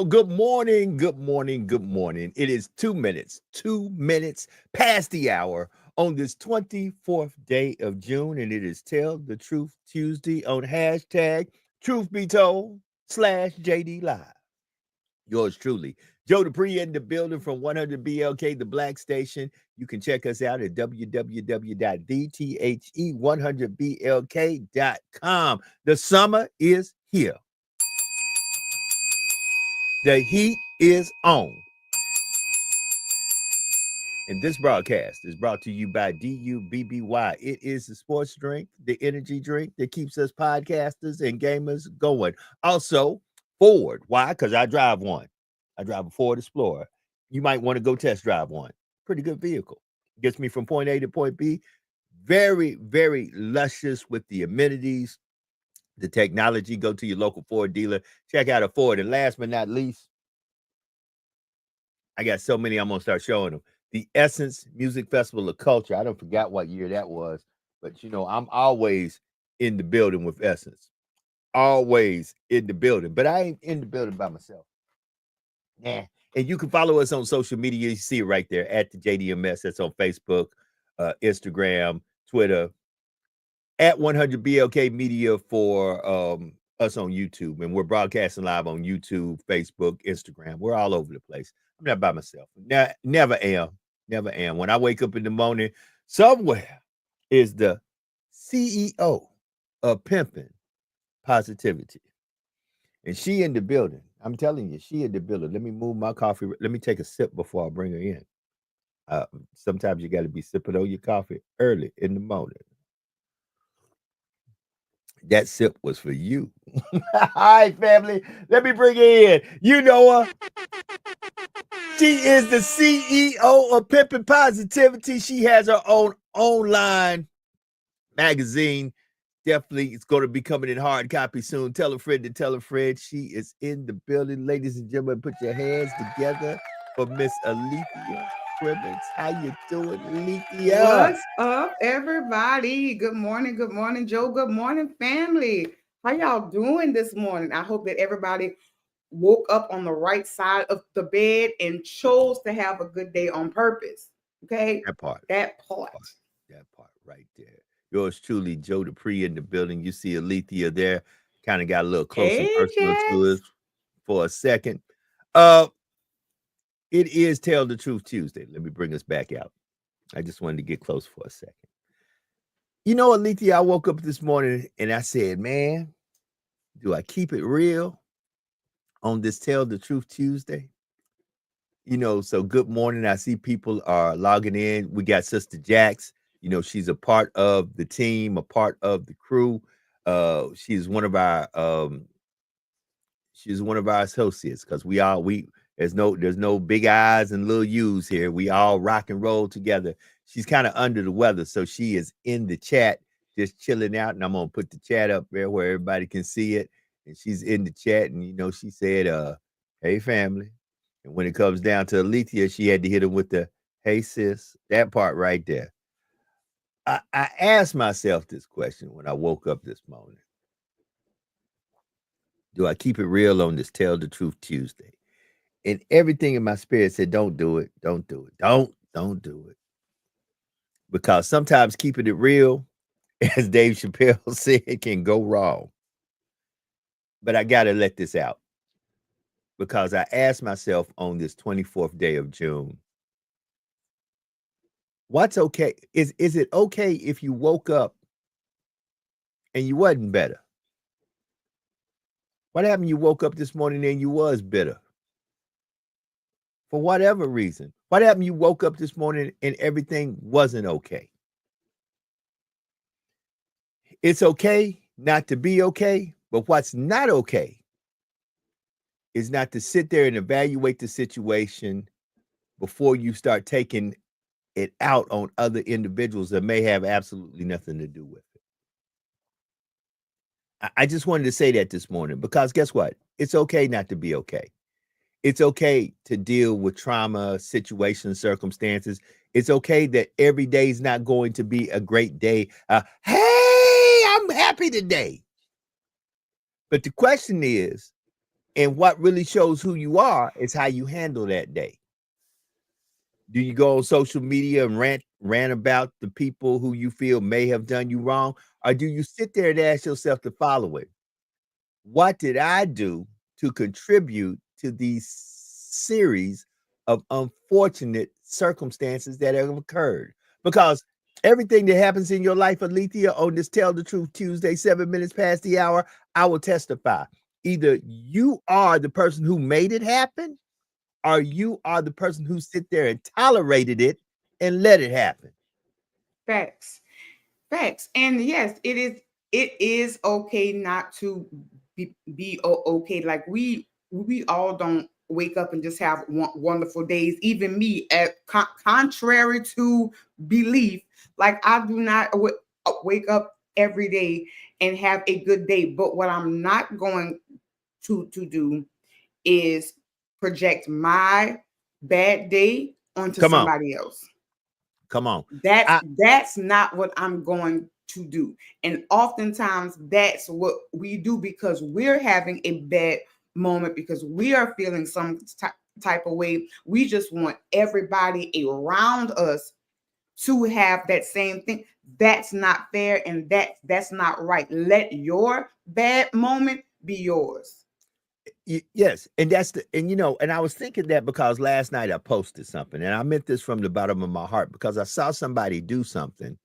Good morning. Good morning. Good morning. It is 2 minutes past the hour on this 24th day of June, and it is Tell the Truth Tuesday on hashtag Truth Be Told / JD Live. Yours truly, Joe Dupree in the building from 100 BLK, the Black Station. You can check us out at www.the100blk.com. The summer is here. The heat is on. And this broadcast is brought to you by DUBBY. It is the sports drink, the energy drink that keeps us podcasters and gamers going. Also, Ford. Why? Because I drive one. I drive a Ford Explorer. You might want to go test drive one. Pretty good vehicle. Gets me from point A to point B. Very, very luscious with the amenities, the technology. Go to your local Ford dealer. Check out a Ford. And last but not least, I got so many I'm going to start showing them. The Essence Music Festival of Culture. I don't forgot what year that was, but I'm always in the building with Essence. Always in the building, but I ain't in the building by myself. Yeah. And you can follow us on social media. You see it right there at the JDMS. That's on Facebook, Instagram, Twitter, at 100 BLK Media for us on YouTube. And we're broadcasting live on YouTube, Facebook, Instagram. We're all over the place. I'm not by myself. Never am. Never am. When I wake up in the morning, somewhere is the CEO of Pimpin' Positivity. And she in the building. I'm telling you, she in the building. Let me move my coffee. Let me take a sip before I bring her in. Sometimes you got to be sipping on your coffee early in the morning. That sip was for you. All right, family. Let me bring her in. You know her. She is the CEO of Pimpin' Positivity. She has her own online magazine. Definitely, it's going to be coming in hard copy soon. Tell a friend to tell a friend. She is in the building. Ladies and gentlemen, put your hands together for Miss Alethea Crimmins. How you doing, Alethea? What's up, everybody? Good morning, Joe. Good morning, family. How y'all doing this morning? I hope that everybody woke up on the right side of the bed and chose to have a good day on purpose. Okay? That part. That part. That part right there. Yours truly, Joe Dupree in the building. You see Alethea there. Kind of got a little close and Hey, personal to Jax. us for a second. It is Tell the Truth Tuesday. Let me bring us back out. I just wanted to get close for a second. Alethea, I woke up this morning and I said, man, do I keep it real on this Tell the Truth Tuesday? So good morning. I see people are logging in. We got Sister Jax. She's a part of the team, a part of the crew. She's one of our associates because there's no big eyes and little U's here. We all rock and roll together. She's kind of under the weather, so she is in the chat, just chilling out. And I'm gonna put the chat up there where everybody can see it. And she's in the chat, and she said, "Hey family." And when it comes down to Alethea, she had to hit him with the "Hey sis." That part right there. I asked myself this question when I woke up this morning. Do I keep it real on this Tell the Truth Tuesday? And everything in my spirit said, don't do it. Don't do it. Don't do it. Because sometimes keeping it real, as Dave Chappelle said, can go wrong. But I got to let this out because I asked myself on this 24th day of June, what's okay? Is it okay if you woke up and you wasn't better? What happened? You woke up this morning and you was bitter for whatever reason. What happened? You woke up this morning and everything wasn't okay. It's okay not to be okay, but what's not okay is not to sit there and evaluate the situation before you start taking it out on other individuals that may have absolutely nothing to do with it. I just wanted to say that this morning because guess what? It's okay not to be okay. It's okay to deal with trauma, situations, circumstances. It's okay that every day is not going to be a great day. Hey, I'm happy today. But the question is, And what really shows who you are is how you handle that day. Do you go on social media and rant about the people who you feel may have done you wrong? Or do you sit there and ask yourself the following: what did I do to contribute to these series of unfortunate circumstances that have occurred? Because everything that happens in your life, Alethea, on this Tell the Truth Tuesday, 7 minutes past the hour, I will testify. Either you are the person who made it happen, or you are the person who sit there and tolerated it and let it happen. Facts. Facts. And yes, it is okay not to be okay. Like we all don't wake up and just have wonderful days. Even me, contrary to belief, like I do not wake up every day and have a good day. But what I'm not going to do is project my bad day onto Come on. somebody else. Come on. That's not what I'm going to do. And oftentimes that's what we do because we're having a bad moment, because we are feeling some type of way. We just want everybody around us to have that same thing. That's not fair, and that's not right. Let your bad moment be yours. Yes, and and I was thinking that because last night I posted something, and I meant this from the bottom of my heart, because I saw somebody do something,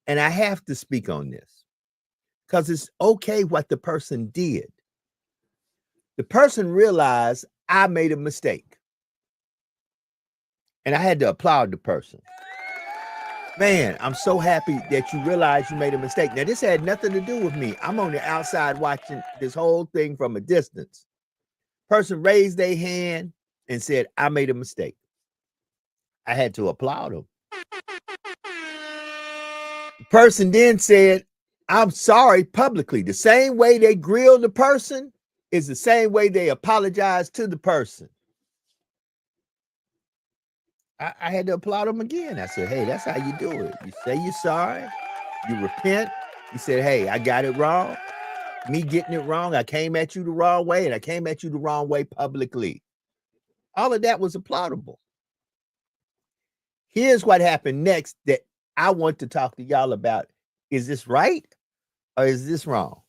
and I have to speak on this because it's okay what the person did. The person realized I made a mistake, and I had to applaud the person. Man, I'm so happy that you realized you made a mistake. Now, this had nothing to do with me. I'm on the outside watching this whole thing from a distance. Person raised their hand and said, I made a mistake. I had to applaud him. The person then said, I'm sorry publicly. The same way they grilled the person is the same way they apologized to the person. I had to applaud him again. I said, hey, that's how you do it. You say you're sorry, you repent. You said, hey, I got it wrong. Me getting it wrong. I came at you the wrong way, and I came at you the wrong way publicly. All of that was applaudable. Here's what happened next that I want to talk to y'all about. Is this right or is this wrong?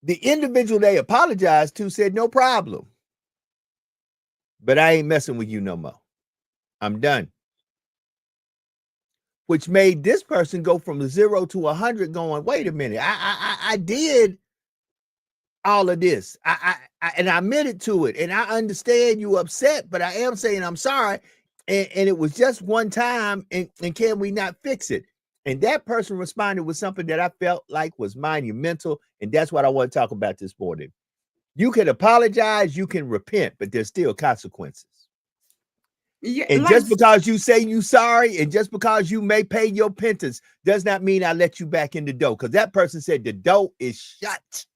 The individual they apologized to said, no problem, but I ain't messing with you no more. I'm done. Which made this person go from 0 to 100 going, wait a minute, I did all of this. And I admitted to it. And I understand you upset, but I am saying I'm sorry. And it was just one time. And can we not fix it? And that person responded with something that I felt like was monumental. And that's what I want to talk about this morning. You can apologize, you can repent, but there's still consequences. Yeah, and like, just because you say you sorry, and just because you may pay your penance, does not mean I let you back in the door. Because that person said the door is shut.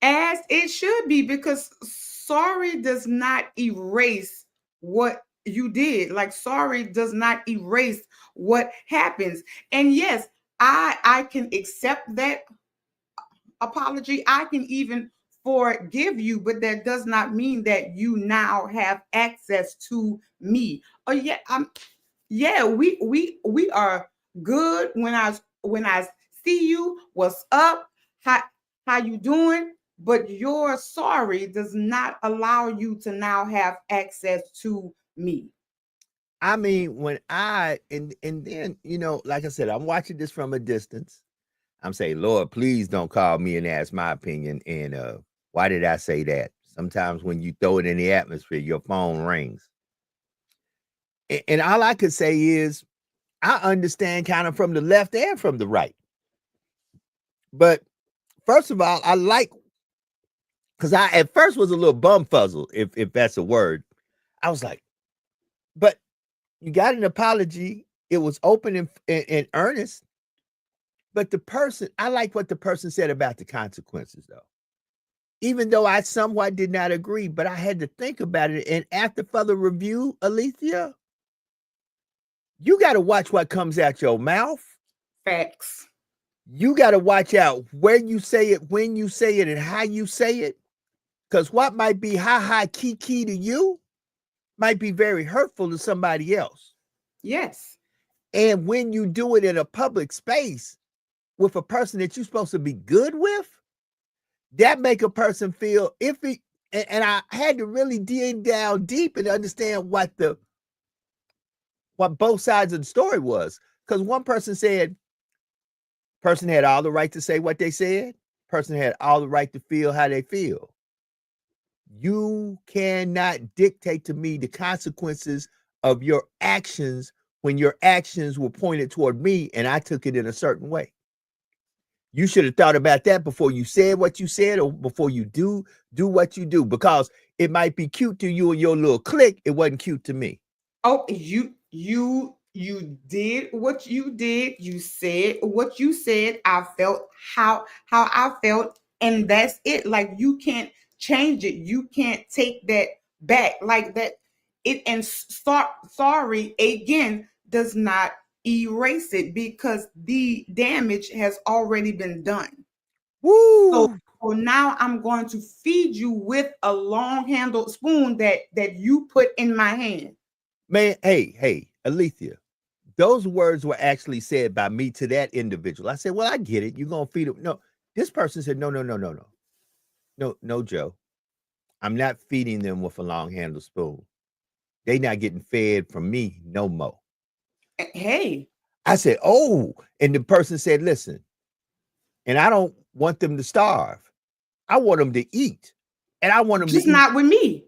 As it should be, because sorry does not erase what you did. Like, sorry does not erase what happens. And yes, I can accept that apology. I can even forgive you, but that does not mean that you now have access to me. Oh yeah, we are good when I see you. What's up? How you doing? But your sorry does not allow you to now have access to me. I mean, when and then, like I said, I'm watching this from a distance. I'm saying, Lord, please don't call me and ask my opinion. And why did I say that? Sometimes when you throw it in the atmosphere, your phone rings. And all I could say is, I understand kind of from the left and from the right. But first of all, I like, because I at first was a little bumfuzzled, if that's a word. I was like, but you got an apology. It was open and earnest. But I like what the person said about the consequences, though. Even though I somewhat did not agree, but I had to think about it. And after further review, Alethea, you got to watch what comes out your mouth. Facts. You got to watch out where you say it, when you say it, and how you say it. Because what might be ha kiki to you might be very hurtful to somebody else. Yes. And when you do it in a public space with a person that you're supposed to be good with, that make a person feel iffy. And I had to really dig down deep and understand what both sides of the story was. Because one person said, person had all the right to say what they said, person had all the right to feel how they feel. You cannot dictate to me the consequences of your actions when your actions were pointed toward me and I took it in a certain way. You should have thought about that before you said what you said or before you do what you do, because it might be cute to you and your little clique. It wasn't cute to me. Oh, you did what you did. You said what you said. I felt how I felt, and that's it. Like, you can't change it. You can't take that back. Like that. It and sorry again does not erase it, because the damage has already been done. So, Woo! so now I'm going to feed you with a long handled spoon that you put in my hand. Man, hey, Alethea, those words were actually said by me to that individual. I said, well, I get it. You're going to feed them. No, this person said, no. No, Joe. I'm not feeding them with a long handled spoon. They not getting fed from me no more. Hey. I said, oh, and the person said, listen, and I don't want them to starve. I want them to eat. And I want them just to eat. Not with me.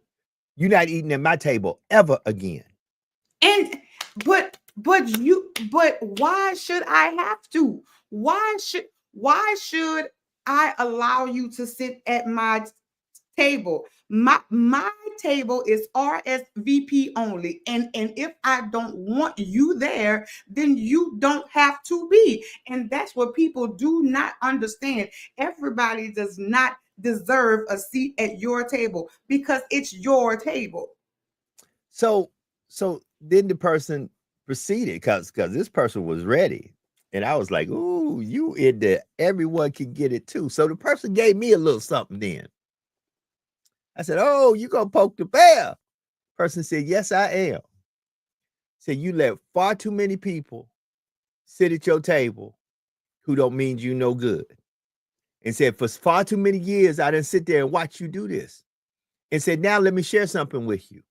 You're not eating at my table ever again. And but why should I have to? Why should I allow you to sit at my table? My table is RSVP only, and if I don't want you there, then you don't have to be. And that's what people do not understand. Everybody does not deserve a seat at your table because it's your table. So then the person proceeded, because this person was ready. And I was like, ooh, you in there, everyone can get it too. So the person gave me a little something then. I said, oh, you gonna poke the bear? Person said, yes, I am. Said, you let far too many people sit at your table who don't mean you no good. And said, for far too many years, I didn't sit there and watch you do this. And said, now let me share something with you.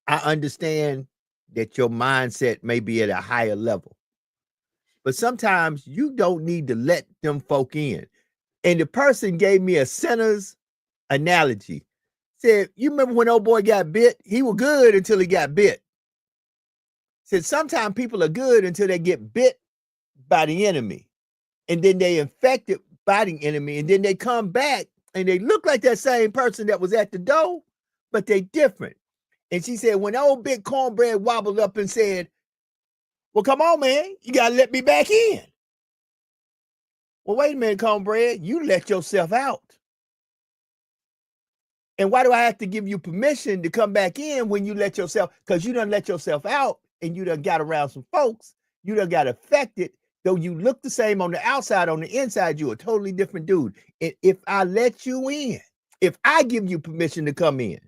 I understand that your mindset may be at a higher level, but sometimes you don't need to let them folk in. And the person gave me a sinner's analogy. Said, you remember when old boy got bit? He was good until he got bit. Said, sometimes people are good until they get bit by the enemy. And then they infected by the enemy. And then they come back and they look like that same person that was at the door, but they different. And she said, when old big cornbread wobbled up and said, well, come on, man, you got to let me back in. Well, wait a minute, cornbread, you let yourself out. And why do I have to give you permission to come back in when you let yourself? Because you done let yourself out and you done got around some folks. You done got affected. Though you look the same on the outside, on the inside, you're a totally different dude. And if I let you in, if I give you permission to come in,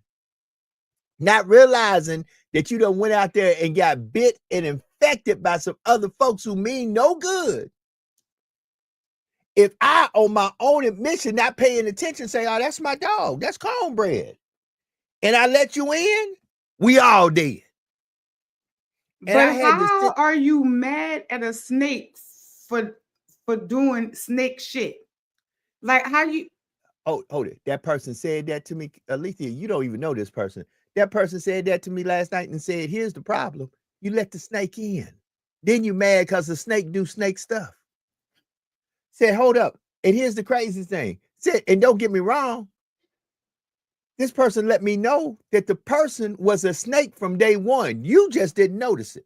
not realizing that you done went out there and got bit and infected by some other folks who mean no good. If I, on my own admission, not paying attention, say, oh, that's my dog, that's cornbread, and I let you in, we all dead. And but how are you mad at a snake for doing snake shit? Like, how you? Oh, hold it. That person said that to me, Alethea. You don't even know this person. That person said that to me last night and said, here's the problem. You let the snake in. Then you mad because the snake do snake stuff. Said, hold up. And here's the crazy thing. Said, and don't get me wrong. This person let me know that the person was a snake from day one. You just didn't notice it.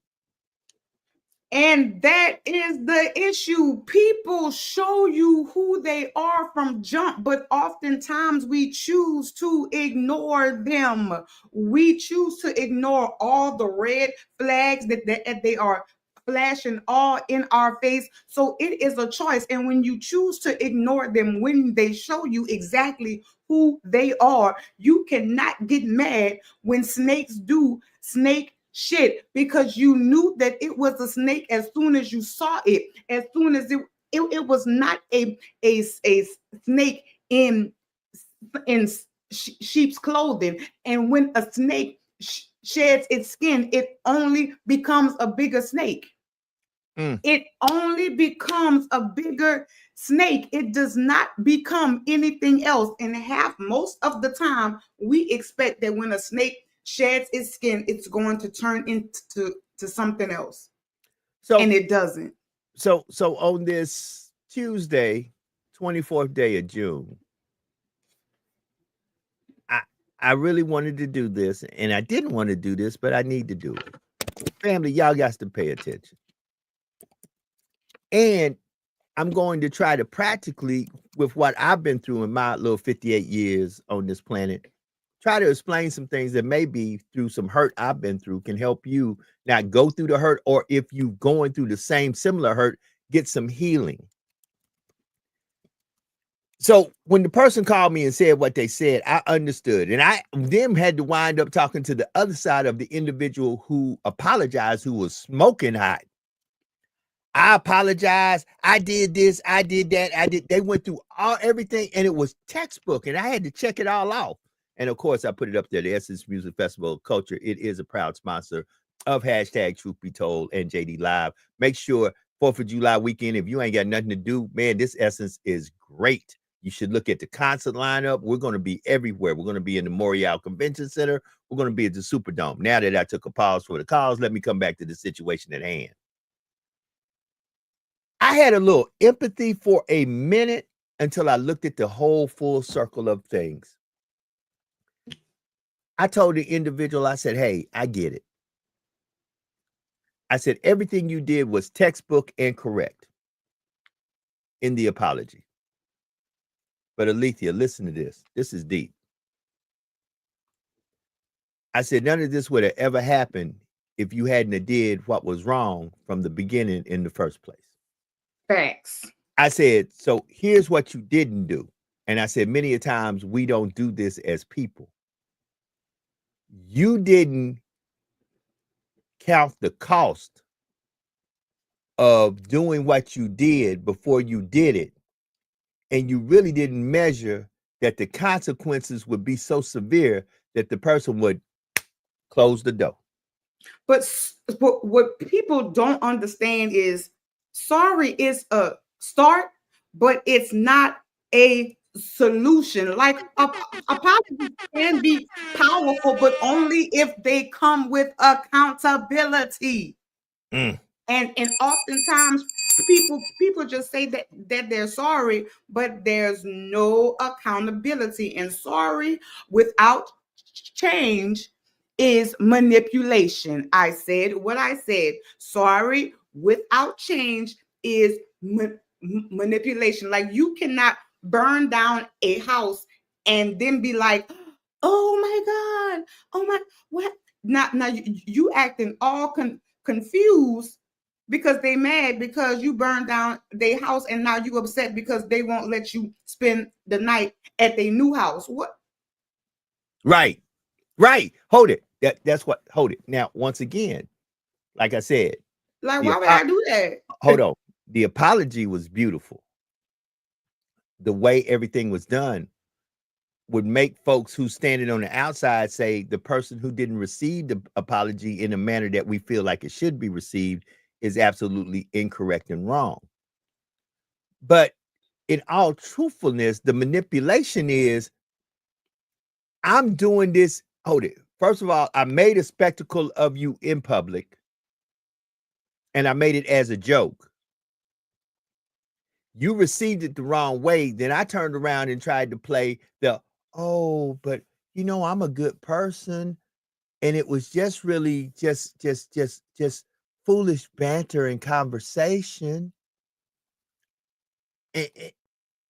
And that is the issue. People show you who they are from jump, but oftentimes we choose to ignore them. We choose to ignore all the red flags that they are flashing all in our face. So it is a choice. And when you choose to ignore them, when they show you exactly who they are, you cannot get mad when snakes do snake shit, because you knew that it was a snake as soon as you saw it, as soon as it was not a snake in sheep's clothing. And when a snake sheds its skin, it only becomes a bigger snake. It only becomes a bigger snake. It does not become anything else. And most of the time, we expect that when a snake sheds its skin, it's going to turn into something else. So and it doesn't. So on this Tuesday, 24th day of June, I really wanted to do this, and I didn't want to do this, but I need to do it. Family, y'all got to pay attention. And I'm going to try to practically, with what I've been through in my little 58 years on this planet, try to explain some things that maybe through some hurt I've been through can help you not go through the hurt, or if you're going through the same similar hurt, get some healing. So when the person called me and said what they said, I understood. And I then had to wind up talking to the other side of the individual who apologized, who was smoking hot. I apologize. I did this. I did that. They went through everything, and it was textbook, and I had to check it all off. And of course, I put it up there. The Essence Music Festival of Culture. It is a proud sponsor of hashtag Truth Be Told and JD Live. Make sure 4th of July weekend, if you ain't got nothing to do, man, this Essence is great. You should look at the concert lineup. We're going to be everywhere. We're going to be in the Morial Convention Center. We're going to be at the Superdome. Now that I took a pause for the calls, let me come back to the situation at hand. I had a little empathy for a minute until I looked at the whole full circle of things. I told the individual, I said, hey, I get it. I said, everything you did was textbook and correct in the apology. But Alethea, listen to this. This is deep. I said, none of this would have ever happened if you hadn't did what was wrong from the beginning in the first place. Facts. I said, so here's what you didn't do. And I said, many a times we don't do this as people. You didn't count the cost of doing what you did before you did it. And you really didn't measure that the consequences would be so severe that the person would close the door. But what people don't understand is sorry is a start, but it's not a solution. Like apologies can be powerful, but only if they come with accountability. And oftentimes people just say that they're sorry, but there's no accountability. And sorry without change is manipulation. I said what I said. Sorry without change is manipulation. Like, you cannot burn down a house and then be like, oh my God, oh my, what? Now you acting all confused because they mad because you burned down their house, and now you upset because they won't let you spend the night at their new house. What? Right. Hold it. That's what. Hold it. Now, once again, like I said, like, why would I do that? Hold on. The apology was beautiful. The way everything was done would make folks who standing on the outside say the person who didn't receive the apology in a manner that we feel like it should be received is absolutely incorrect and wrong. But in all truthfulness, the manipulation is, I'm doing this. Hold it. First of all, I made a spectacle of you in public, and I made it as a joke. You received it the wrong way. Then I turned around and tried to play the, oh, but you know, I'm a good person. And it was just really just foolish banter and conversation.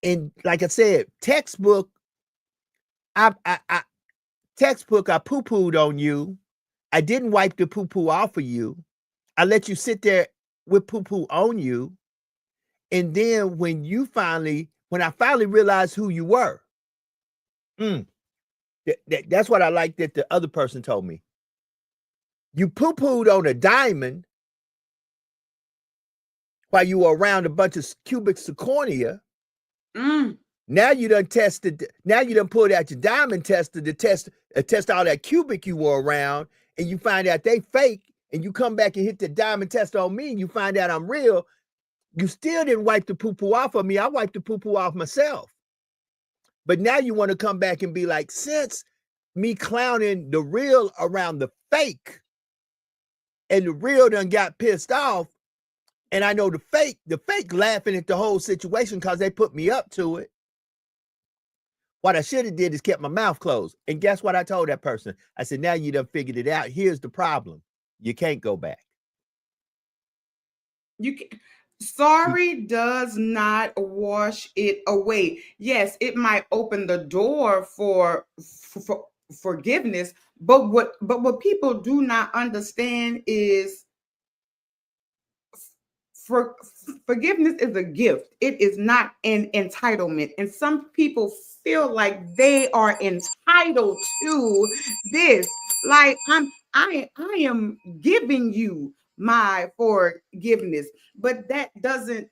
And like I said, textbook, I poo-pooed on you. I didn't wipe the poo-poo off of you. I let you sit there with poo-poo on you. And then when I finally realized who you were, that's what I like that the other person told me. You poo-pooed on a diamond while you were around a bunch of cubic zirconia. Now you done tested. Now you done pulled out your diamond tester to test all that cubic you were around, and you find out they fake. And you come back and hit the diamond tester on me, and you find out I'm real. You still didn't wipe the poo-poo off of me. I wiped the poo-poo off myself. But now you want to come back and be like, since me clowning the real around the fake, and the real done got pissed off, and I know the fake laughing at the whole situation because they put me up to it. What I should have did is kept my mouth closed. And guess what I told that person? I said, now you done figured it out. Here's the problem. You can't go back. Sorry does not wash it away. Yes, it might open the door for forgiveness, but what people do not understand is forgiveness is a gift. It is not an entitlement. And some people feel like they are entitled to this. Like I am giving you my forgiveness, but that doesn't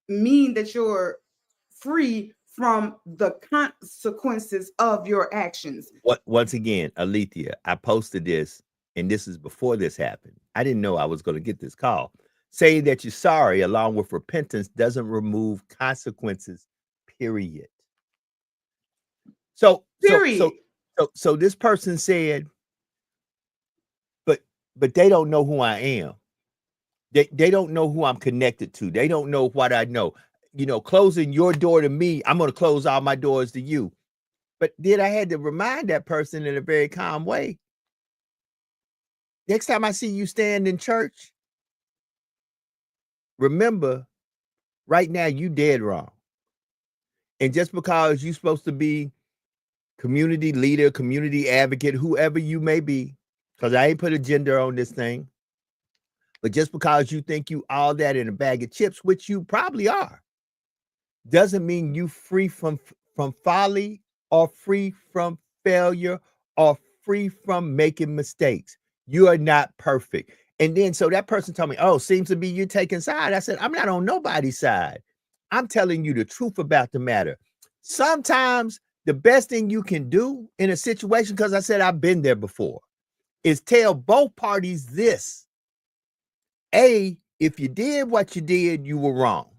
mean that you're free from the consequences of your actions. Once again, Alethea, I posted this, and this is before this happened. I didn't know I was going to get this call. Saying that you're sorry along with repentance doesn't remove consequences, period. So this person said, but they don't know who I am. They don't know who I'm connected to. They don't know what I know. You know, closing your door to me, I'm going to close all my doors to you. But then I had to remind that person in a very calm way. Next time I see you stand in church, remember, right now you dead wrong. And just because you're supposed to be community leader, community advocate, whoever you may be, because I ain't put a gender on this thing, but just because you think you all that in a bag of chips, which you probably are, doesn't mean you free from folly or free from failure or free from making mistakes. You are not perfect. And then so that person told me, oh, seems to be you taking side. I said, I'm not on nobody's side. I'm telling you the truth about the matter. Sometimes the best thing you can do in a situation, because I said I've been there before, is tell both parties this. A, if you did what you did, you were wrong.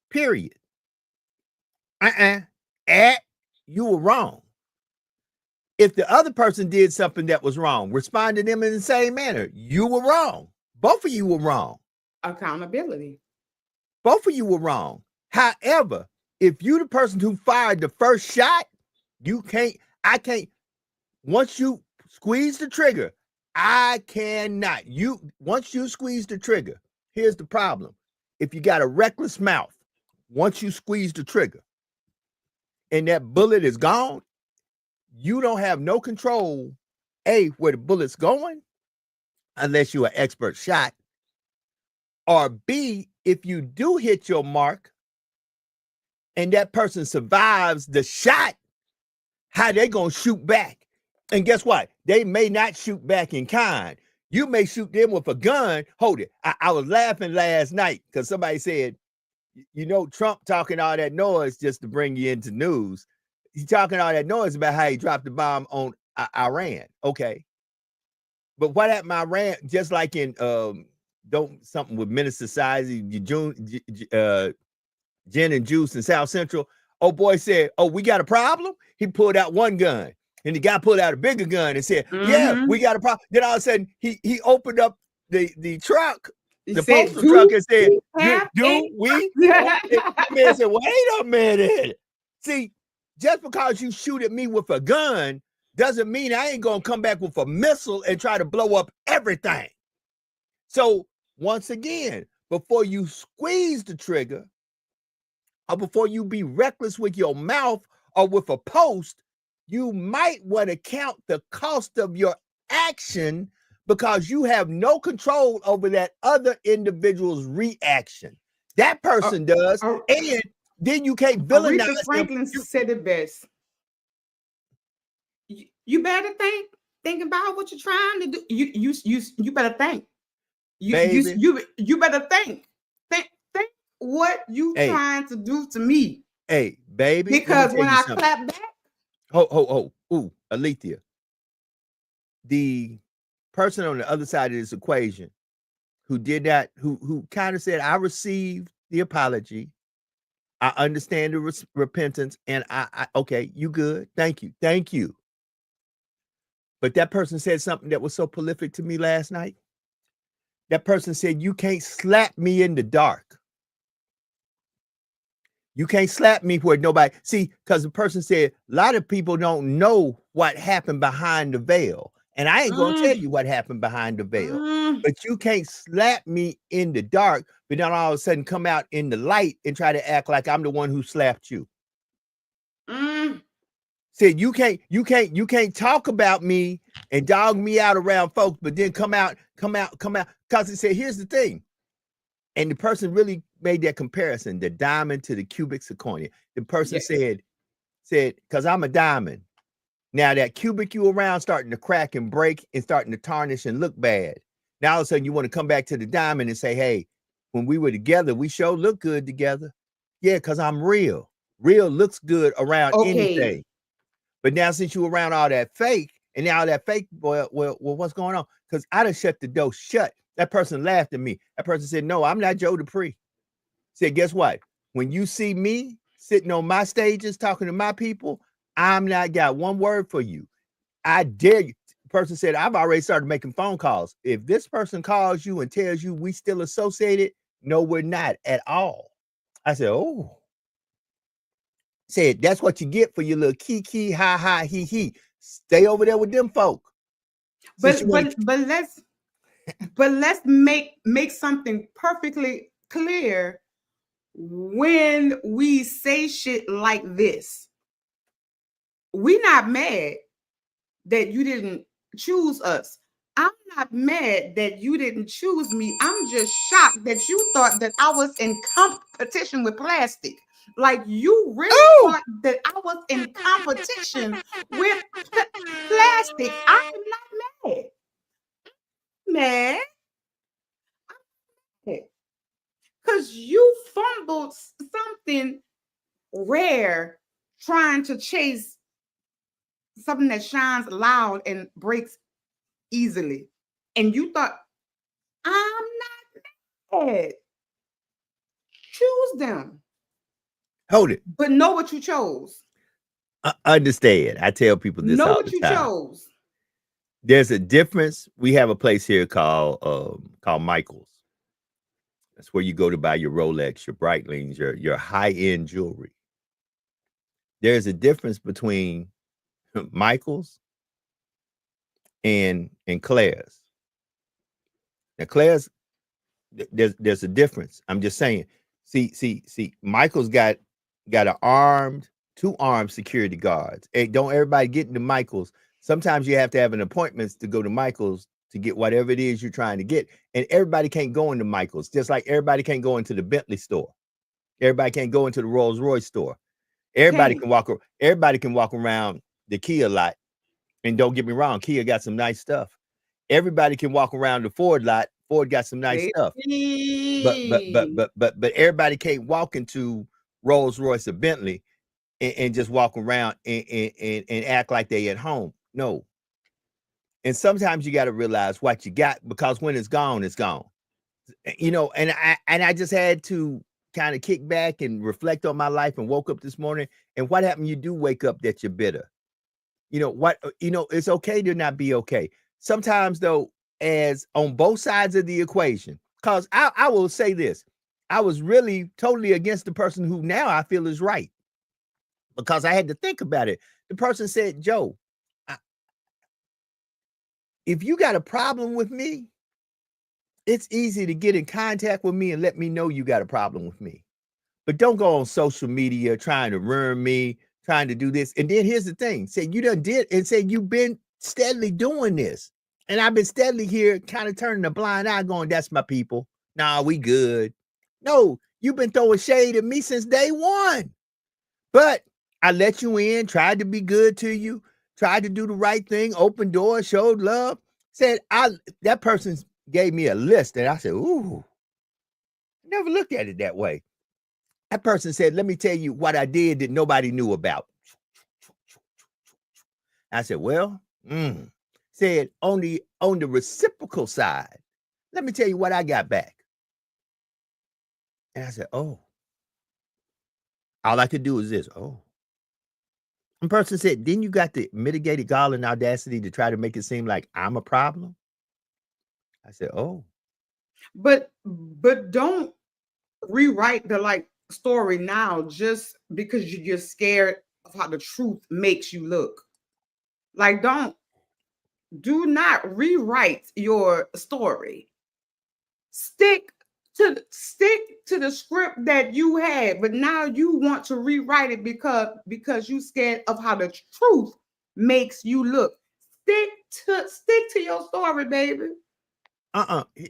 Period. You were wrong. If the other person did something that was wrong, respond to them in the same manner. You were wrong. Both of you were wrong. Accountability. Both of you were wrong. However, if you the person who fired the first shot, I can't. Once you squeeze the trigger, I cannot. Once you squeeze the trigger, here's the problem. If you got a reckless mouth, once you squeeze the trigger and that bullet is gone, you don't have no control, A, where the bullet's going, unless you're an expert shot, or B, if you do hit your mark and that person survives the shot, how they gonna shoot back? And guess what? They may not shoot back in kind. You may shoot them with a gun. Hold it. I was laughing last night because somebody said, you know, Trump talking all that noise just to bring you into news. He's talking all that noise about how he dropped the bomb on Iran. Okay. But what happened to Iran, just like in something with Minister Society, Gin and Juice in South Central. Oh boy said, oh, we got a problem. He pulled out one gun. And the guy pulled out a bigger gun and said, yeah, we got a problem. Then all of a sudden, he opened up the truck, the postal truck, and said, do we? The man said, wait a minute. See, just because you shoot at me with a gun doesn't mean I ain't going to come back with a missile and try to blow up everything. So once again, before you squeeze the trigger, or before you be reckless with your mouth or with a post, you might want to count the cost of your action because you have no control over that other individual's reaction. That person does, and then you can't villainize Aretha Franklin them. said it best. You better think about what you're trying to do. You better think. You better think what you trying to do to me. Hey, baby. Because when I clap back. Ooh, Alethea. The person on the other side of this equation who did that, who kind of said, I received the apology. I understand the repentance, and I okay, you good. Thank you. But that person said something that was so prolific to me last night. That person said, you can't slap me in the dark. You can't slap me where nobody see, because the person said a lot of people don't know what happened behind the veil. And I ain't gonna tell you what happened behind the veil. But you can't slap me in the dark, but then all of a sudden come out in the light and try to act like I'm the one who slapped you. Said you can't talk about me and dog me out around folks, but then come out. Because it said, here's the thing. And the person really made that comparison, the diamond to the cubic zirconia. The person said, because I'm a diamond. Now that cubic you around starting to crack and break and starting to tarnish and look bad. Now all of a sudden you want to come back to the diamond and say, hey, when we were together, we sure look good together. Yeah, because I'm real. Real looks good around anything. But now since you around all that fake, and now that fake, well, what's going on? Because I done shut the door shut. That person laughed at me. That person said, no, I'm not Joe Dupree. Said, guess what? When you see me sitting on my stages talking to my people, I'm not got one word for you. I dare you. The person said, I've already started making phone calls. If this person calls you and tells you we still associated, no, we're not at all. I said, oh. Said, that's what you get for your little kiki, ha, ha, he, he. Stay over there with them folk. But let's make something perfectly clear. When we say shit like this, we're not mad that you didn't choose us. I'm not mad that you didn't choose me. I'm just shocked that you thought that I was in competition with plastic. Like you really thought that I was in competition with plastic. I am not mad. Mad. Because you fumbled something rare trying to chase something that shines loud and breaks easily. And you thought, I'm not mad. Choose them. Hold it. But know what you chose. Understand. I tell people this all the time. Know what you chose. There's a difference. We have a place here called Michael's. That's where you go to buy your Rolex, your Breitlings, your high-end jewelry. There's a difference between Michael's and Claire's. Now, Claire's, there's a difference. I'm just saying. See, Michael's got two armed security guards. Hey, don't everybody get into Michael's. Sometimes you have to have an appointment to go to Michael's to get whatever it is you're trying to get. And everybody can't go into Michael's, just like everybody can't go into the Bentley store. Everybody can't go into the Rolls Royce store. Everybody can walk around the Kia lot. And don't get me wrong, Kia got some nice stuff. Everybody can walk around the Ford lot. Ford got some nice stuff. But everybody can't walk into Rolls Royce or Bentley and just walk around and act like they at home. No. And sometimes you got to realize what you got, because when it's gone, it's gone. You know, and I just had to kind of kick back and reflect on my life, and woke up this morning. And what happened? You do wake up that you're bitter. You know what? You know, it's okay to not be okay. Sometimes, though, as on both sides of the equation, because I will say this, I was really totally against the person who now I feel is right, because I had to think about it. The person said, Joe, if you got a problem with me, it's easy to get in contact with me and let me know you got a problem with me. But don't go on social media trying to ruin me, trying to do this. And then here's the thing. Say you done did and say you've been steadily doing this. And I've been steadily here, kind of turning a blind eye, going, that's my people. Nah, we good. No, you've been throwing shade at me since day one. But I let you in, tried to be good to you, tried to do the right thing, opened doors, showed love. Said that person gave me a list, and I said, ooh, never looked at it that way. That person said, let me tell you what I did that nobody knew about. I said, well, said on the reciprocal side, let me tell you what I got back. And I said, oh, all I could do is this. Oh. One person said, then you got the mitigated gall and audacity to try to make it seem like I'm a problem. I said, oh. But don't rewrite the story now just because you're scared of how the truth makes you look. Like, do not rewrite your story. Stick to the script that you had, but now you want to rewrite it because you scared of how the truth makes you look. Stick to your story, baby.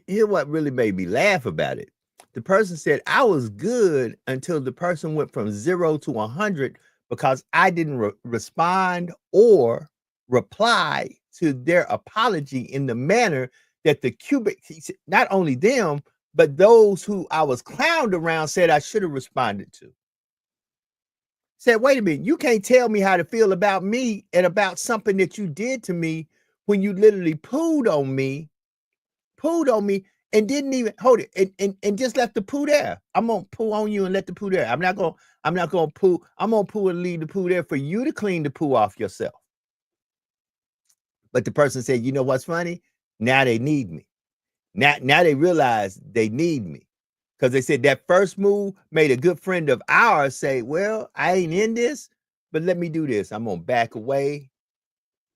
Here's what really made me laugh about it. The person said I was good until the person went from 0 to 100 because I didn't respond or reply to their apology in the manner that the cubic, not only them, but those who I was clowned around said I should have responded to. Said, wait a minute, you can't tell me how to feel about me and about something that you did to me when you literally pooed on me and didn't even hold it and just left the poo there. I'm gonna poo on you and let the poo there. I'm not gonna poo. I'm gonna poo and leave the poo there for you to clean the poo off yourself. But the person said, you know what's funny? Now they need me. Now they realize they need me. Because they said that first move made a good friend of ours say, well, I ain't in this, but let me do this. I'm gonna back away.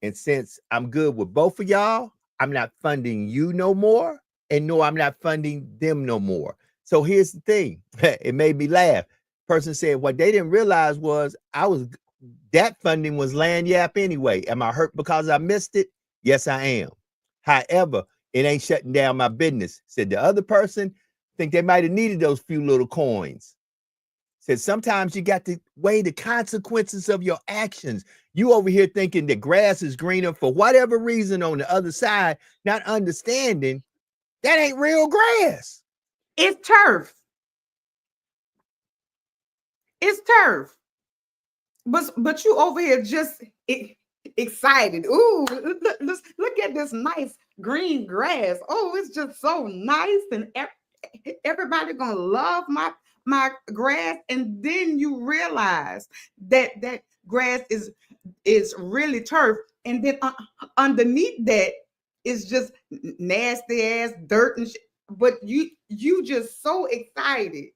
And since I'm good with both of y'all, I'm not funding you no more. And no, I'm not funding them no more. So here's the thing. It made me laugh. Person said what they didn't realize was that funding was Lagniappe anyway. Am I hurt because I missed it? Yes, I am. However, it ain't shutting down my business. Said the other person, think they might have needed those few little coins. Said sometimes you got to weigh the consequences of your actions. You over here thinking the grass is greener for whatever reason on the other side, not understanding that ain't real grass. It's turf. It's turf. But you over here just excited. Ooh, look at this nice green grass. Oh, it's just so nice, and everybody gonna love my grass. And then you realize that grass is really turf, and then underneath that is just nasty ass dirt and shit. But you just so excited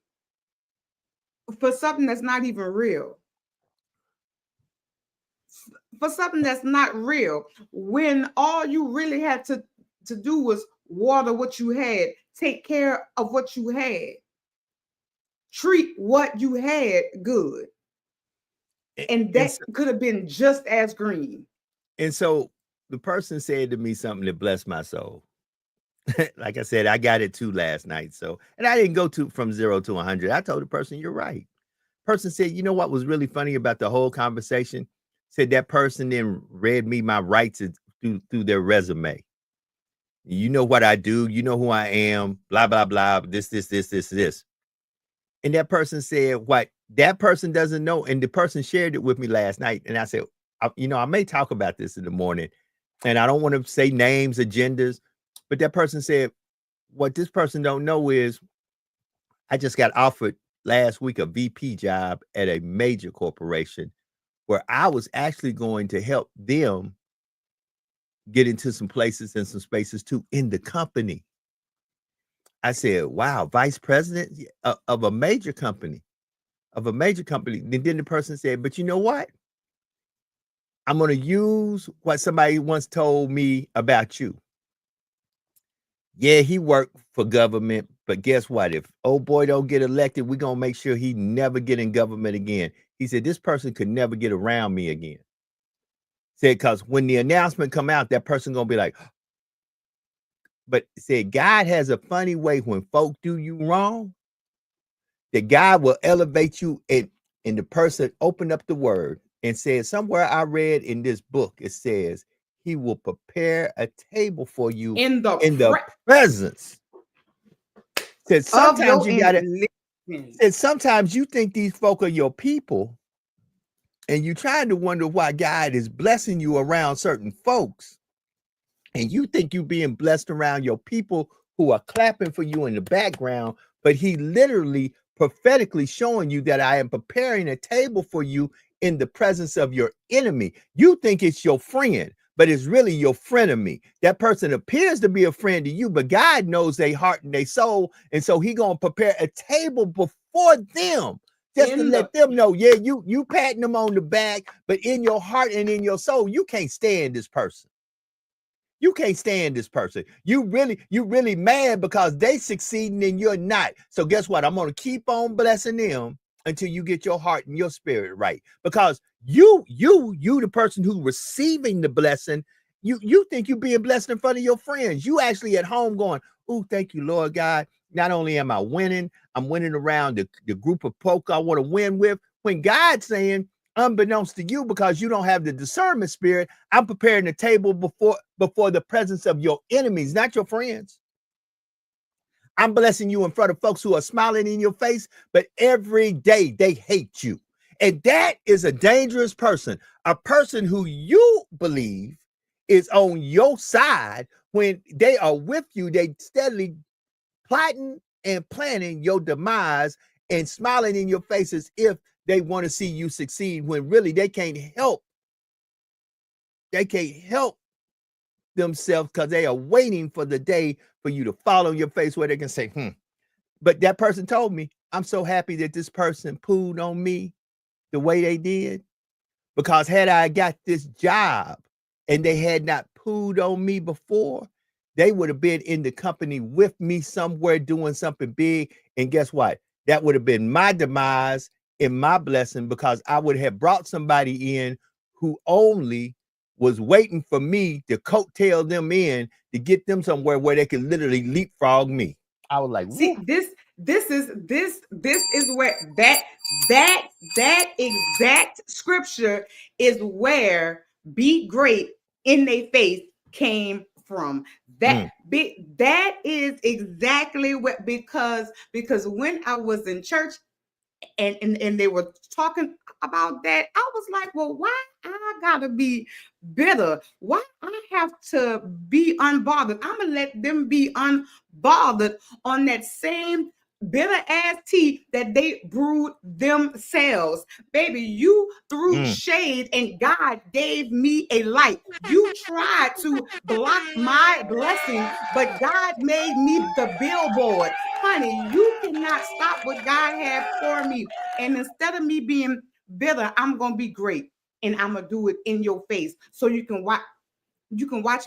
for something that's not even real. For something that's not real, when all you really had to do was water what you had, take care of what you had, treat what you had good, and that could have been just as green. And so the person said to me something that blessed my soul. Like I said, I got it too last night. So, and I didn't go from 0 to 100. I told the person, you're right. Person said, you know what was really funny about the whole conversation? Said that person then read me my rights through their resume. You know what I do. You know who I am. Blah, blah, blah. This. And that person said what that person doesn't know. And the person shared it with me last night. And I said, I may talk about this in the morning. And I don't want to say names, agendas. But that person said, what this person don't know is I just got offered last week a VP job at a major corporation where I was actually going to help them get into some places and some spaces too in the company. I said, wow, vice president of a major company. And then the person said, but you know what? I'm going to use what somebody once told me about you. Yeah, he worked for government, but guess what? If old boy don't get elected, we're going to make sure he never get in government again. He said, this person could never get around me again. Said, because when the announcement come out, that person going to be like, but said God has a funny way when folk do you wrong, that God will elevate you, and the person opened up the word and said, somewhere I read in this book, it says, he will prepare a table for you in the in the presence. Said of sometimes your you gotta, living. said sometimes you think these folk are your people, and you trying to wonder why God is blessing you around certain folks, and you think you being blessed around your people who are clapping for you in the background, but he literally prophetically showing you that I am preparing a table for you in the presence of your enemy. You think it's your friend, but it's really your frenemy. That person appears to be a friend to you, but God knows their heart and their soul, and so he gonna prepare a table before them, just to let them know, yeah, you patting them on the back, but in your heart and in your soul, you can't stand this person. You can't stand this person. You really mad because they succeeding and you're not. So guess what? I'm going to keep on blessing them until you get your heart and your spirit right. Because you the person who receiving the blessing, you think you being blessed in front of your friends. You actually at home going, oh, thank you, Lord God. Not only am I winning, I'm winning around the group of folk I want to win with. When God's saying, unbeknownst to you, because you don't have the discernment spirit, I'm preparing the table before the presence of your enemies, not your friends. I'm blessing you in front of folks who are smiling in your face, but every day they hate you. And that is a dangerous person, a person who you believe is on your side. When they are with you, they steadily plotting and planning your demise and smiling in your face as if they want to see you succeed, when really they can't help themselves, because they are waiting for the day for you to fall on your face where they can say, but that person told me, I'm so happy that this person pooed on me the way they did, because had I got this job and they had not pooed on me before, they would have been in the company with me somewhere doing something big. And guess what? That would have been my demise and my blessing, because I would have brought somebody in who only was waiting for me to coattail them in to get them somewhere where they could literally leapfrog me. I was like, see, this is where that exact scripture is where be great in their faith came from. That is exactly what, because when I was in church and they were talking about that, I was like, well, why I gotta be bitter? Why I have to be unbothered? I'm gonna let them be unbothered on that same bitter ass tea that they brewed themselves. Baby, you threw shade and God gave me a light. You tried to block my blessing, but God made me the billboard. Honey, you cannot stop what God had for me. And instead of me being bitter, I'm gonna be great, and I'm gonna do it in your face, so you can watch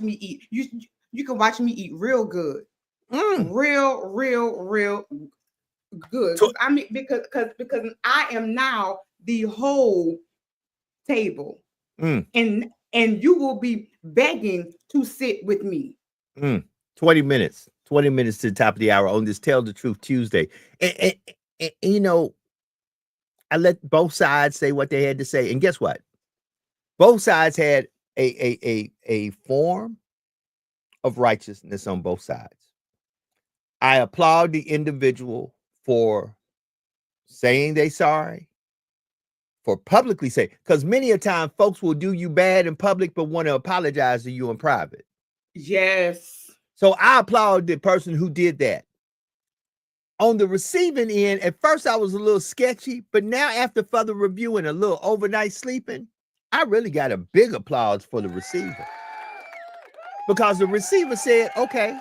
me eat. You can watch me eat real good, real good. Because I mean, because I am now the whole table, and you will be begging to sit with me. 20 minutes to the top of the hour on this Tell the Truth Tuesday. And you know, I let both sides say what they had to say, and guess what? Both sides had a form of righteousness on both sides. I applaud the individual for saying they sorry, for publicly saying, because many a time folks will do you bad in public but want to apologize to you in private. Yes. So I applaud the person who did that. On the receiving end, at first I was a little sketchy, but now after further review and a little overnight sleeping, I really got a big applause for the receiver. Because the receiver said, okay,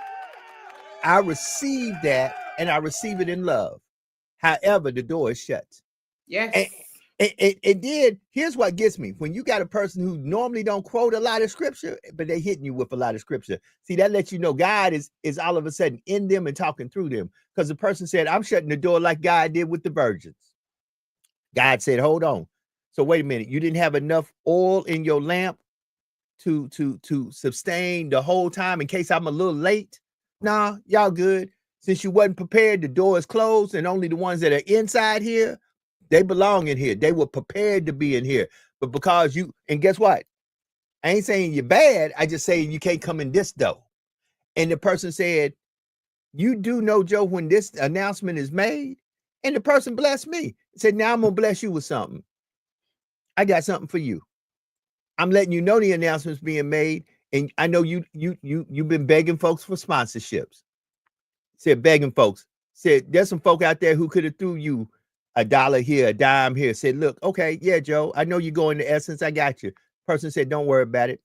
I received that and I receive it in love. However, the door is shut. Yes. And then here's what gets me. When you got a person who normally don't quote a lot of scripture, but they hitting you with a lot of scripture. See, that lets you know God is all of a sudden in them and talking through them. Because the person said, I'm shutting the door like God did with the virgins. God said, hold on. So wait a minute. You didn't have enough oil in your lamp to sustain the whole time in case I'm a little late. Nah, y'all good. Since you wasn't prepared, the door is closed, and only the ones that are inside here, they belong in here. They were prepared to be in here. But because you, and guess what? I ain't saying you're bad. I just saying you can't come in this door. And the person said, you do know, Joe, when this announcement is made, and the person blessed me. Said, now I'm gonna bless you with something. I got something for you. I'm letting you know the announcement's being made, and I know you've been begging folks for sponsorships. Said begging folks. Said there's some folk out there who could have threw you $1 here, a dime here. Said, look, okay, yeah, Joe, I know you're going to Essence. I got you. Person said, don't worry about it.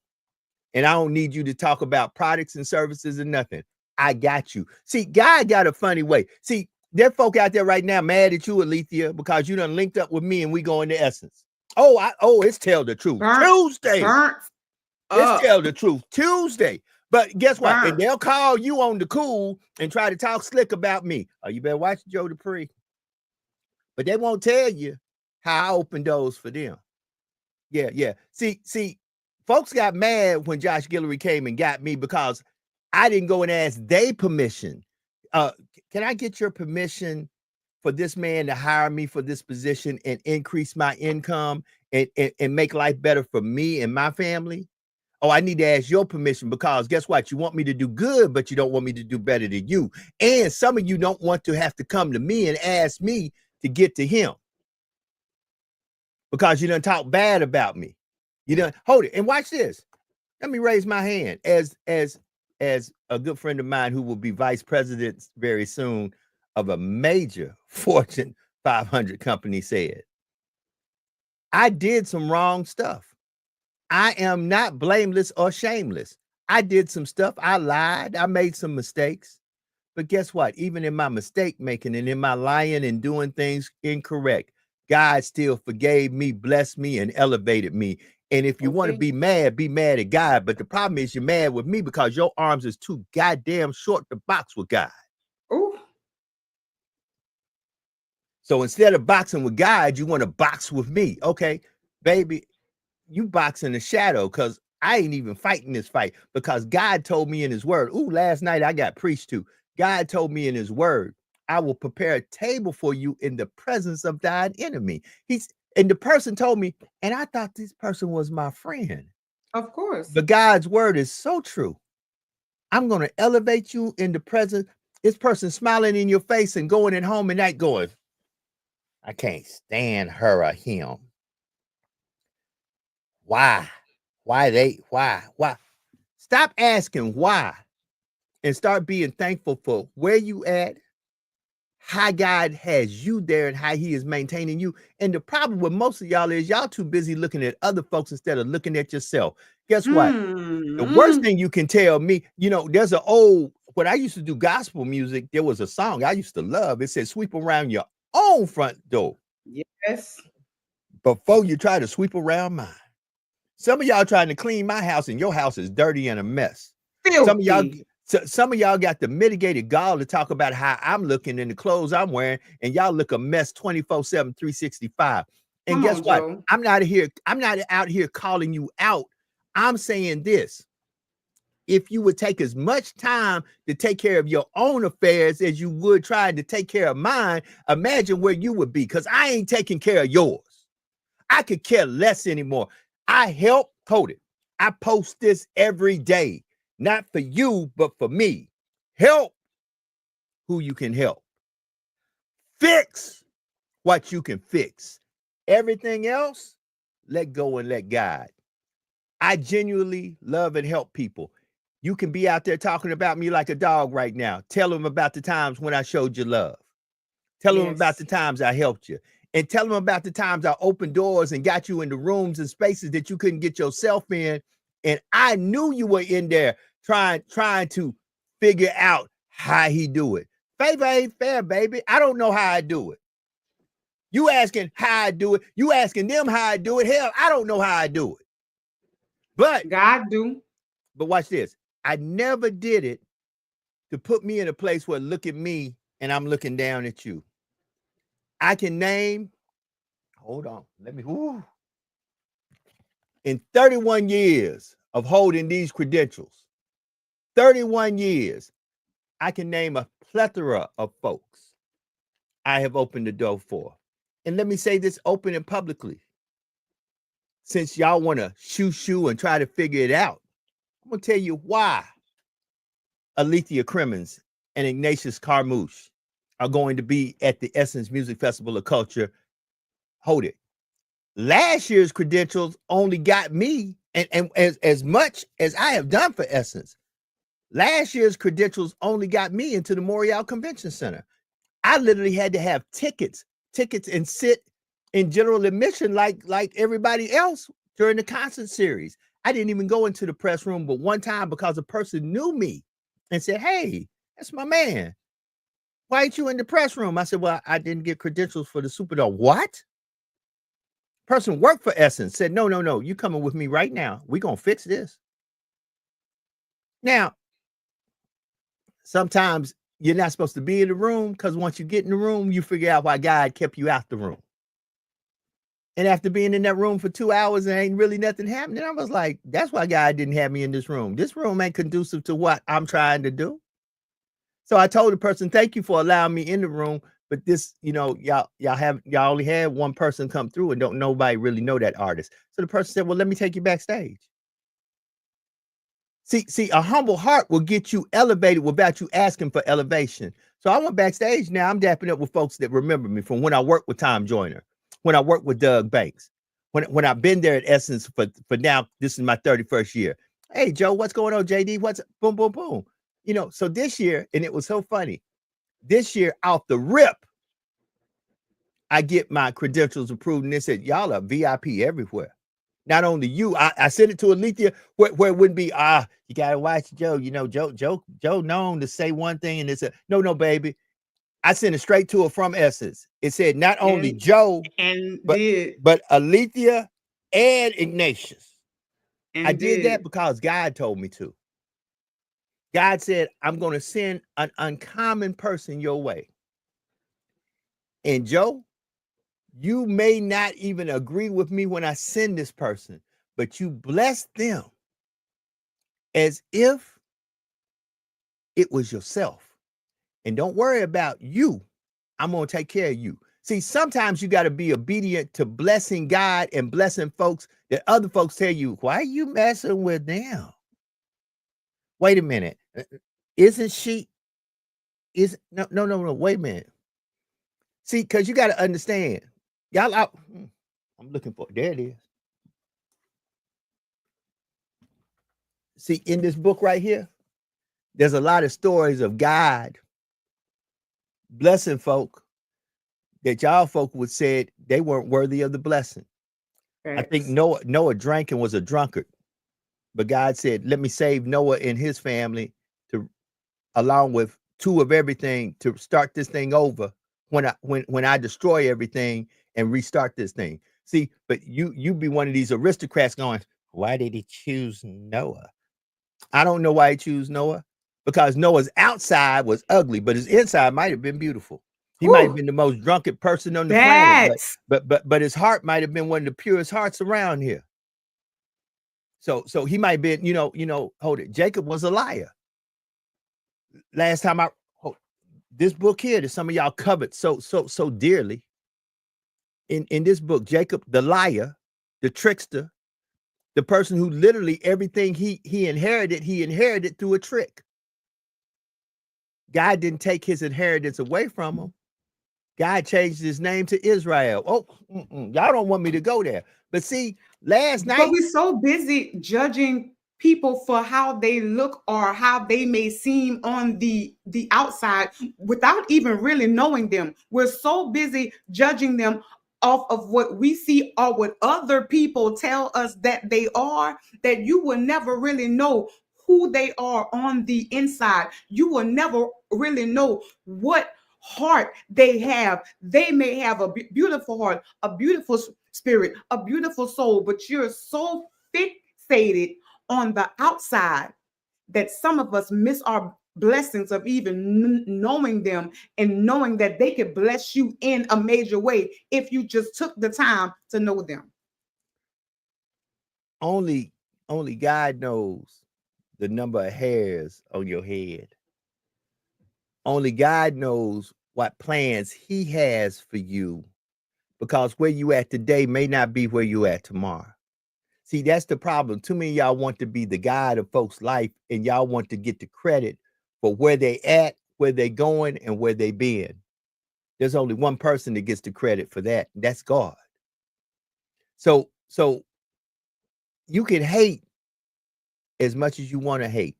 And I don't need you to talk about products and services and nothing. I got you. See, God got a funny way. See, there are folk out there right now mad at you, Alethea, because you done linked up with me and we going to Essence. It's tell the truth. Tuesday. It's tell the truth. Tuesday. But guess what? And they'll call you on the cool and try to talk slick about me. Oh, you better watch Joe Dupree. But they won't tell you how I opened doors for them. Yeah. See, folks got mad when Josh Guillory came and got me because I didn't go and ask they permission. Can I get your permission for this man to hire me for this position and increase my income and make life better for me and my family? Oh, I need to ask your permission because guess what? You want me to do good, but you don't want me to do better than you. And some of you don't want to have to come to me and ask me to get to him because you done talk bad about me. You done hold it and watch this. Let me raise my hand as a good friend of mine who will be vice president very soon of a major Fortune 500 company said, I did some wrong stuff. I am not blameless or shameless. I did some stuff. I lied. I made some mistakes. But guess what? Even in my mistake making and in my lying and doing things incorrect, God still forgave me, blessed me, and elevated me. And if you want to be mad at God. But the problem is you're mad with me because your arms is too goddamn short to box with God. Ooh. So instead of boxing with God, you want to box with me. Okay, baby, you box in the shadow because I ain't even fighting this fight because God told me in his word. Ooh, last night I got preached to. God told me in his word, I will prepare a table for you in the presence of thine enemy. And the person told me, and I thought this person was my friend. Of course. But God's word is so true. I'm going to elevate you in the presence. This person smiling in your face and going at home and not going, I can't stand her or him. Why? Why? Stop asking why and start being thankful for where you at, how God has you there and how he is maintaining you. And the problem with most of y'all is y'all too busy looking at other folks instead of looking at yourself. Guess what? The worst thing you can tell me, there's when I used to do gospel music, there was a song I used to love. It said, sweep around your own front door. Yes. Before you try to sweep around mine. Some of y'all trying to clean my house and your house is dirty and a mess. Filthy. Some of y'all got the mitigated gall to talk about how I'm looking in the clothes I'm wearing, and y'all look a mess 24/7, 365. And guess what? Joe. I'm not out here calling you out. I'm saying this. If you would take as much time to take care of your own affairs as you would trying to take care of mine, imagine where you would be, because I ain't taking care of yours. I could care less anymore. I post this every day, not for you, but for me. Help who you can help. Fix what you can fix. Everything else, let go and let God. I genuinely love and help people. You can be out there talking about me like a dog right now. Tell them about the times when I showed you love. Tell them about the times I helped you. And tell them about the times I opened doors and got you into rooms and spaces that you couldn't get yourself in. And I knew you were in there trying to figure out how he do it. Favor ain't fair, baby. I don't know how I do it. You asking how I do it. You asking them how I do it. Hell, I don't know how I do it. But God do. But watch this. I never did it to put me in a place where look at me and I'm looking down at you. I can name, hold on, in 31 years of holding these credentials, 31 years, I can name a plethora of folks I have opened the door for. And let me say this open and publicly. Since y'all want to shoo and try to figure it out, I'm going to tell you why Alethea Crimmins and Ignatius Carmouche are going to be at the Essence Music Festival of Culture. Hold it. Last year's credentials only got me, and as much as I have done for Essence, last year's credentials only got me into the Morial Convention Center. I literally had to have tickets and sit in general admission like everybody else during the concert series. I didn't even go into the press room but one time because a person knew me and said, "Hey, that's my man. Why ain't you in the press room?" I said, "Well, I didn't get credentials for the Superdome." What? Person worked for Essence, said, no, you coming with me right now. We're going to fix this. Now, sometimes you're not supposed to be in the room because once you get in the room, you figure out why God kept you out the room. And after being in that room for 2 hours and ain't really nothing happening, I was like, that's why God didn't have me in this room. This room ain't conducive to what I'm trying to do. So I told the person, thank you for allowing me in the room. But this, y'all only had one person come through and don't nobody really know that artist. So the person said, well, let me take you backstage. See, a humble heart will get you elevated without you asking for elevation. So I went backstage. Now I'm dapping up with folks that remember me from when I worked with Tom Joyner, when I worked with Doug Banks, when I've been there at Essence for now. This is my 31st year. Hey, Joe, what's going on, JD? What's boom, boom, boom? So this year, and it was so funny. This year, out the rip, I get my credentials approved, and they said, y'all are VIP everywhere. Not only you, I sent it to Alethea where it wouldn't be, you gotta watch Joe. Joe known to say one thing, and it's no, baby. I sent it straight to her from Essence. It said not only Joe, but Alethea and Ignatius. I did that because God told me to. God said, I'm going to send an uncommon person your way. And Joe, you may not even agree with me when I send this person, but you bless them as if it was yourself. And don't worry about you. I'm going to take care of you. See, sometimes you got to be obedient to blessing God and blessing folks that other folks tell you, why are you messing with them? Wait a minute. Isn't she? No. Wait a minute. See, because you got to understand. Y'all out. I'm looking for it. There it is. See, in this book right here, there's a lot of stories of God blessing folk that y'all folk would say they weren't worthy of the blessing. Right. I think Noah drank and was a drunkard, but God said, let me save Noah and his family to, along with 2 of everything, to start this thing over when I destroy everything and restart this thing. See, but you be one of these aristocrats going, why did he choose Noah? I don't know why he chose Noah, because Noah's outside was ugly, but his inside might have been beautiful. He might have been the most drunken person on the planet, but his heart might have been one of the purest hearts around here. So he might have been, hold it. Jacob was a liar. Last time this book here that some of y'all covered so dearly. In this book, Jacob, the liar, the trickster, the person who literally everything he inherited through a trick. God didn't take his inheritance away from him. God changed his name to Israel. Y'all don't want me to go there. But see, last night. But we're so busy judging people for how they look or how they may seem on the outside without even really knowing them. We're so busy judging them off of what we see or what other people tell us that they are, that you will never really know who they are on the inside. You will never really know what heart they have. They may have a beautiful heart, a beautiful spirit, a beautiful soul, but you're so fixated on the outside that some of us miss our blessings of even knowing them and knowing that they could bless you in a major way if you just took the time to know them. Only God knows the number of hairs on your head. Only God knows what plans he has for you, because where you at today may not be where you at tomorrow. See, that's the problem. Too many of y'all want to be the guide of folks' life, and y'all want to get the credit for where they at, where they going, and where they been. There's only one person that gets the credit for that, and that's God. So you can hate as much as you want to hate.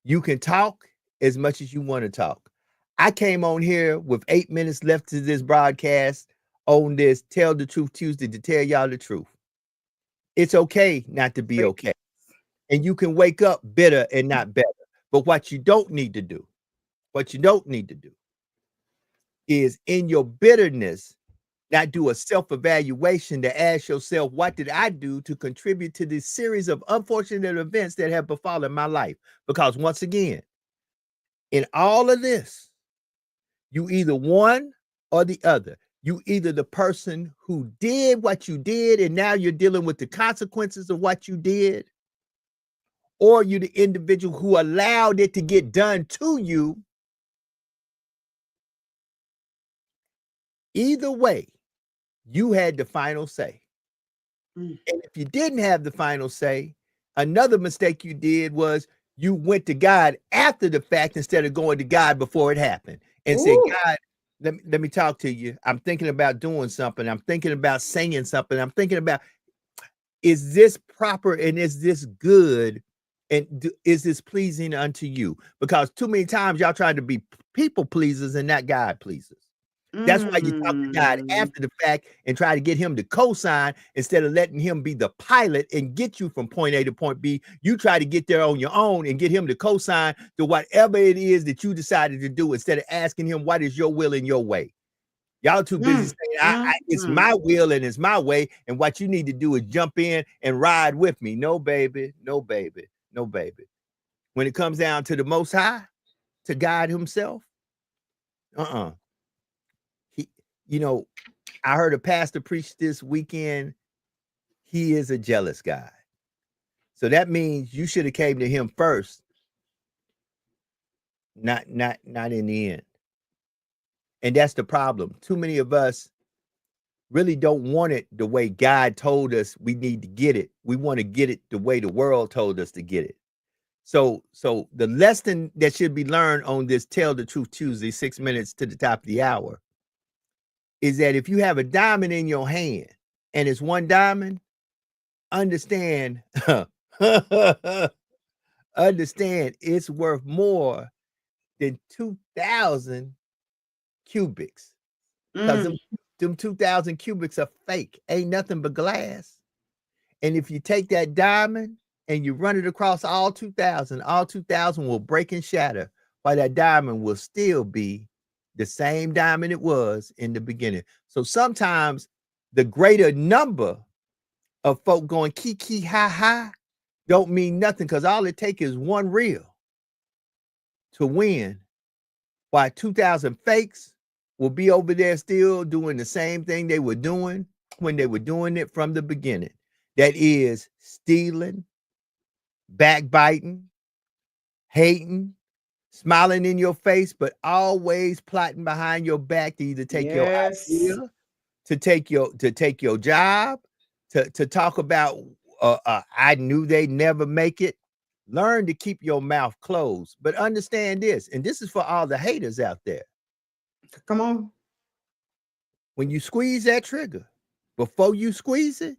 You can talk as much as you want to talk. I came on here with 8 minutes left to this broadcast on this Tell the Truth Tuesday to tell y'all the truth. It's okay not to be okay. And you can wake up bitter and not better. But what you don't need to do is in your bitterness, not do a self-evaluation to ask yourself, what did I do to contribute to this series of unfortunate events that have befallen my life? Because once again, in all of this, you either one or the other. You either the person who did what you did and now you're dealing with the consequences of what you did, or you the individual who allowed it to get done to you. Either way, you had the final say. And if you didn't have the final say, another mistake you did was you went to God after the fact instead of going to God before it happened and said, God, let me talk to you. I'm thinking about doing something. I'm thinking about saying something. I'm thinking about, is this proper and is this good? And is this pleasing unto you? Because too many times y'all try to be people pleasers and not God pleasers. That's why you talk to God after the fact and try to get him to co-sign instead of letting him be the pilot and get you from point A to point B. You try to get there on your own and get him to co-sign to whatever it is that you decided to do instead of asking him, what is your will and your way? Y'all too busy saying, it's my will and it's my way. And what you need to do is jump in and ride with me. No, baby. No, baby. No, baby. When it comes down to the Most High, to God himself, you know, I heard a pastor preach this weekend. He is a jealous God. So that means you should have came to him first, not in the end. And that's the problem. Too many of us really don't want it the way God told us we need to get it. We want to get it the way the world told us to get it. So the lesson that should be learned on this Tell the Truth Tuesday, 6 minutes to the top of the hour, is that if you have a diamond in your hand and it's one diamond, understand it's worth more than 2,000 cubics. Because them 2,000 cubics are fake, ain't nothing but glass. And if you take that diamond and you run it across all 2,000 will break and shatter, while that diamond will still be the same diamond it was in the beginning. So sometimes the greater number of folk going kiki ha ha don't mean nothing, because all it takes is one reel to win, while 2,000 fakes will be over there still doing the same thing they were doing when they were doing it from the beginning. That is stealing, backbiting, hating, smiling in your face, but always plotting behind your back to either take your idea, to take your job, to talk about I knew they'd never make it. Learn to keep your mouth closed. But understand this, and this is for all the haters out there. Come on. When you squeeze that trigger, before you squeeze it,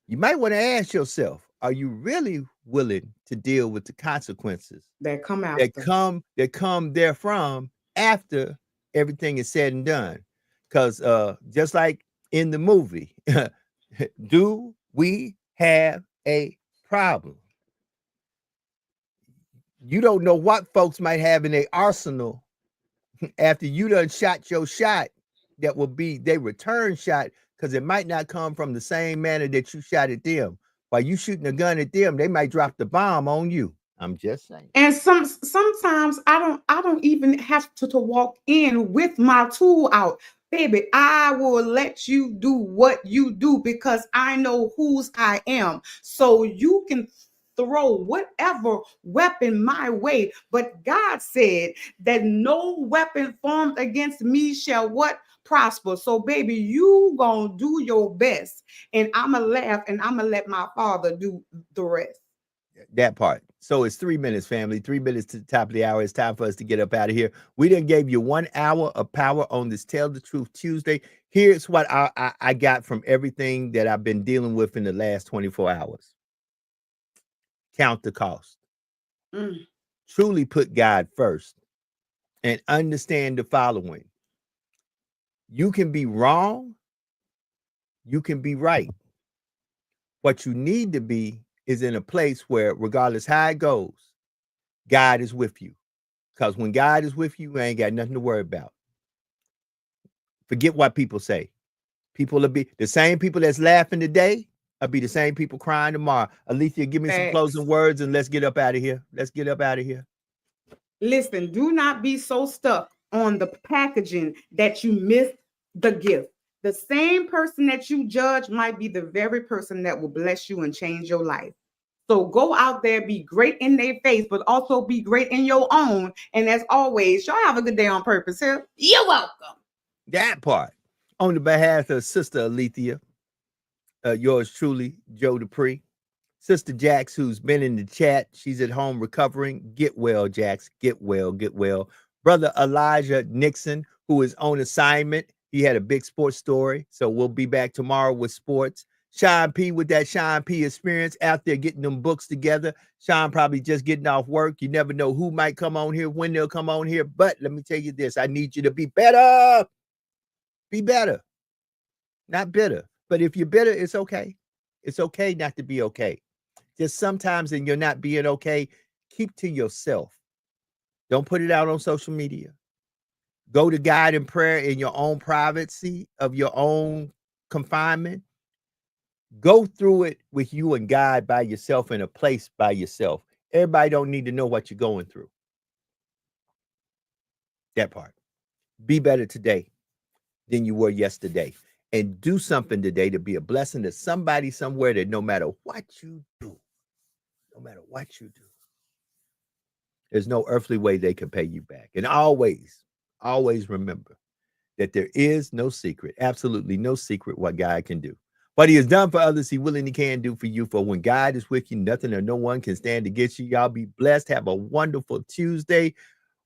you might want to ask yourself, are you really willing to deal with the consequences that come after, that come therefrom after everything is said and done? Because just like in the movie, do we have a problem? You don't know what folks might have in their arsenal after you done shot your shot that will be their return shot, because it might not come from the same manner that you shot at them. While you shooting a gun at them, they might drop the bomb on you. I'm just saying. And sometimes I don't even have to walk in with my tool out. Baby, I will let you do what you do because I know whose I am. So you can throw whatever weapon my way. But God said that no weapon formed against me shall what? Prosper. So, baby, you gonna do your best, and I'ma laugh, and I'ma let my Father do the rest. That part. So it's 3 minutes, family. 3 minutes to the top of the hour. It's time for us to get up out of here. We done gave you 1 hour of power on this Tell the Truth Tuesday. Here's what I got from everything that I've been dealing with in the last 24 hours. Count the cost. Truly put God first and understand the following. You can be wrong. You can be right. What you need to be is in a place where, regardless how it goes, God is with you. Because when God is with you, you ain't got nothing to worry about. Forget what people say. People will be the same people that's laughing today will be the same people crying tomorrow. Alethea, give me some closing words and let's get up out of here. Let's get up out of here. Listen, do not be so stuck on the packaging that you miss the gift. The same person that you judge might be the very person that will bless you and change your life. So go out there, be great in their face, but also be great in your own. And as always, y'all have a good day on purpose here. You're welcome. That part. On the behalf of Sister Alethea, yours truly, Joe Dupree. Sister Jax, who's been in the chat, she's at home recovering. Get well, Jax. Get well, get well. Brother Elijah Nixon, who is on assignment. He had a big sports story, so we'll be back tomorrow with sports. Sean P with that Sean P experience out there getting them books together. Sean probably just getting off work. You never know who might come on here, when they'll come on here. But let me tell you this, I need you to be better. Be better. Not bitter. But if you're bitter, it's okay. It's okay not to be okay. Just sometimes when you're not being okay, keep to yourself. Don't put it out on social media. Go to God in prayer in your own privacy of your own confinement. Go through it with you and God by yourself in a place by yourself. Everybody don't need to know what you're going through. That part. Be better today than you were yesterday. And do something today to be a blessing to somebody somewhere that no matter what you do, there's no earthly way they can pay you back. And always remember that there is no secret, absolutely no secret what God can do. What he has done for others, he will and he can do for you. For when God is with you, nothing or no one can stand against you. Y'all be blessed. Have a wonderful Tuesday.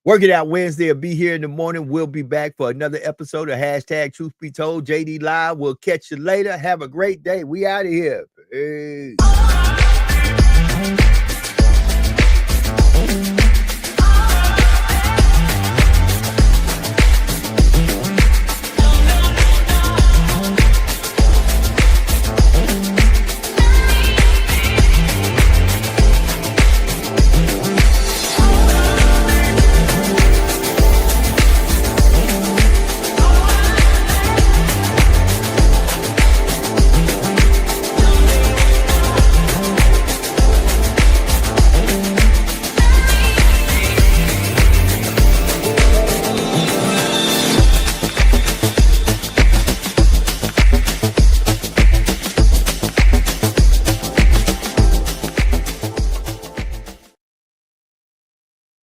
Work It Out Wednesday. I'll be here in the morning. We'll be back for another episode of Hashtag Truth Be Told. JD Live. We'll catch you later. Have a great day. We out of here. Peace.